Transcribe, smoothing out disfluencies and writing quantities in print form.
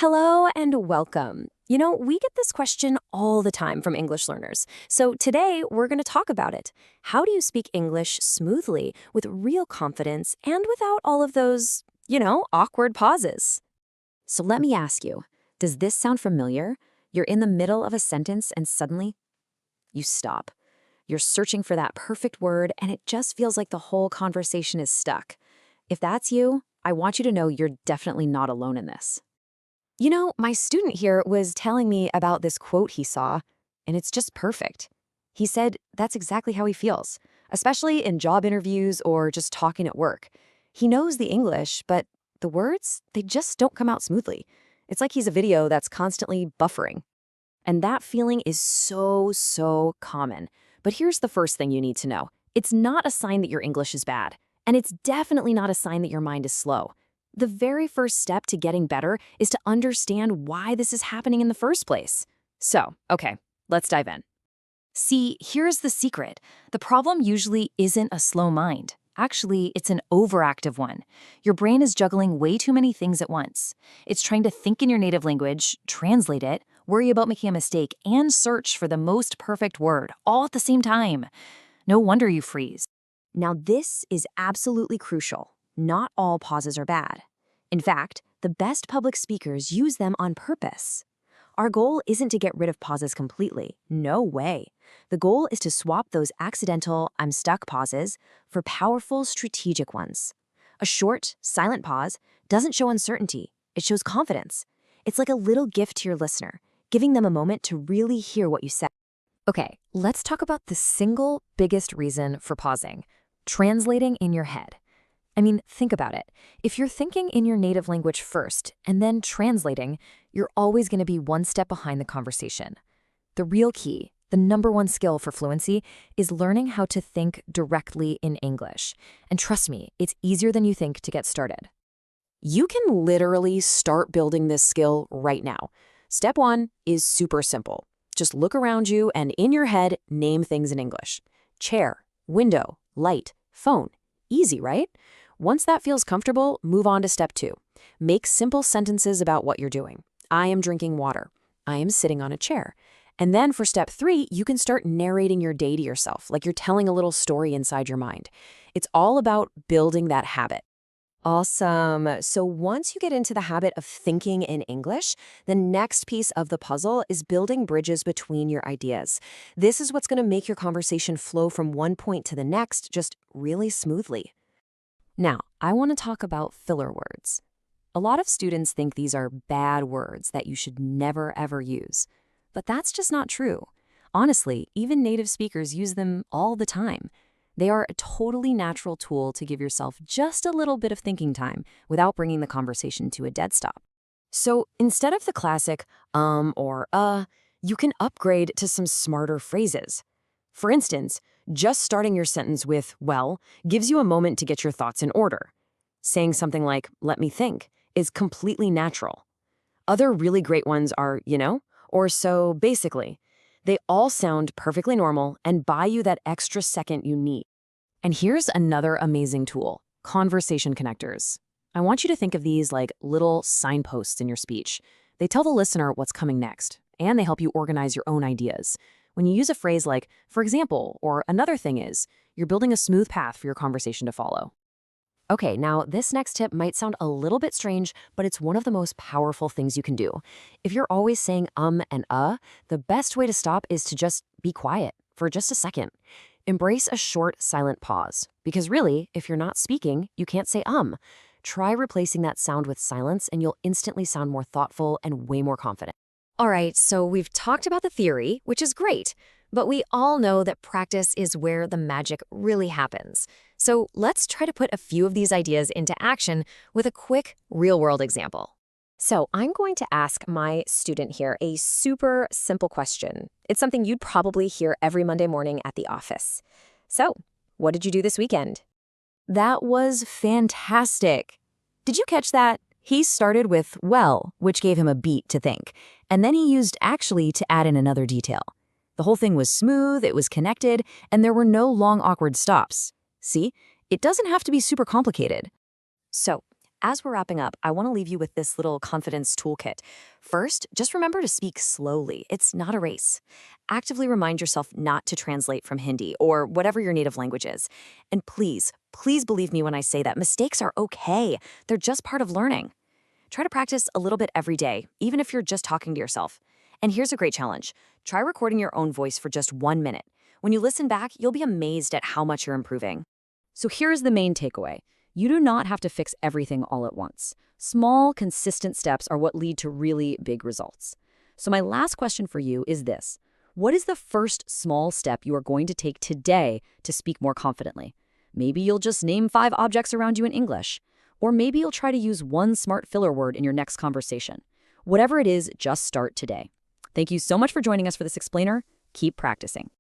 Hello and welcome. We get this question all the time from English learners. So today we're going to talk about it. How do you speak English smoothly with real confidence and without all of those, awkward pauses? So let me ask you, does this sound familiar? You're in the middle of a sentence and suddenly you stop. You're searching for that perfect word and it just feels like the whole conversation is stuck. If that's you, I want you to know you're definitely not alone in this. My student here was telling me about this quote he saw, and it's just perfect. He said that's exactly how he feels, especially in job interviews or just talking at work. He knows the English, but the words, they just don't come out smoothly. It's like he's a video that's constantly buffering. And that feeling is so common. But here's the first thing you need to know. It's not a sign that your English is bad, and it's definitely not a sign that your mind is slow. The very first step to getting better is to understand why this is happening in the first place. So, okay, let's dive in. See, here's the secret. The problem usually isn't a slow mind. Actually, it's an overactive one. Your brain is juggling way too many things at once. It's trying to think in your native language, translate it, worry about making a mistake, and search for the most perfect word, all at the same time. No wonder you freeze. Now, this is absolutely crucial. Not all pauses are bad. In fact, the best public speakers use them on purpose. Our goal isn't to get rid of pauses completely. No way. The goal is to swap those accidental "I'm stuck" pauses for powerful, strategic ones. A short, silent pause doesn't show uncertainty. It shows confidence. It's like a little gift to your listener, giving them a moment to really hear what you said. Okay, let's talk about the single biggest reason for pausing: translating in your head. Think about it. If you're thinking in your native language first and then translating, you're always going to be one step behind the conversation. The real key, the number one skill for fluency, is learning how to think directly in English. And trust me, it's easier than you think to get started. You can literally start building this skill right now. Step one is super simple. Just look around you and in your head, name things in English. Chair, window, light, phone. Easy, right? Once that feels comfortable, move on to step two. Make simple sentences about what you're doing. I am drinking water. I am sitting on a chair. And then for step three, you can start narrating your day to yourself, like you're telling a little story inside your mind. It's all about building that habit. Awesome. So once you get into the habit of thinking in English, the next piece of the puzzle is building bridges between your ideas. This is what's going to make your conversation flow from one point to the next just really smoothly. Now, I want to talk about filler words. A lot of students think these are bad words that you should never ever use. But that's just not true. Honestly, even native speakers use them all the time. They are a totally natural tool to give yourself just a little bit of thinking time without bringing the conversation to a dead stop. So instead of the classic or you can upgrade to some smarter phrases. For instance, just starting your sentence with "well" gives you a moment to get your thoughts in order. Saying something like "let me think" is completely natural. Other really great ones are or "so basically." They all sound perfectly normal and buy you that extra second you need. And here's another amazing tool: conversation connectors. I want you to think of these like little signposts in your speech. They tell the listener what's coming next, and they help you organize your own ideas. When you use a phrase like "for example" or "another thing is," you're building a smooth path for your conversation to follow. Okay, now this next tip might sound a little bit strange, but it's one of the most powerful things you can do. If you're always saying and the best way to stop is to just be quiet for just a second. Embrace a short, silent pause, because really, if you're not speaking, you can't say Try replacing that sound with silence and you'll instantly sound more thoughtful and way more confident. All right, so we've talked about the theory, which is great, but we all know that practice is where the magic really happens. So let's try to put a few of these ideas into action with a quick real-world example. So I'm going to ask my student here a super simple question. It's something you'd probably hear every Monday morning at the office. So, what did you do this weekend? That was fantastic. Did you catch that? He started with "well," which gave him a beat to think, and then he used "actually" to add in another detail. The whole thing was smooth, it was connected, and there were no long awkward stops. See, it doesn't have to be super complicated. So, as we're wrapping up, I want to leave you with this little confidence toolkit. First, just remember to speak slowly. It's not a race. Actively remind yourself not to translate from Hindi or whatever your native language is. And please, please believe me when I say that mistakes are okay. They're just part of learning. Try to practice a little bit every day, even if you're just talking to yourself. And here's a great challenge. Try recording your own voice for just 1 minute. When you listen back, you'll be amazed at how much you're improving. So here's the main takeaway. You do not have to fix everything all at once. Small, consistent steps are what lead to really big results. So my last question for you is this. What is the first small step you are going to take today to speak more confidently? Maybe you'll just name 5 objects around you in English. Or maybe you'll try to use one smart filler word in your next conversation. Whatever it is, just start today. Thank you so much for joining us for this explainer. Keep practicing.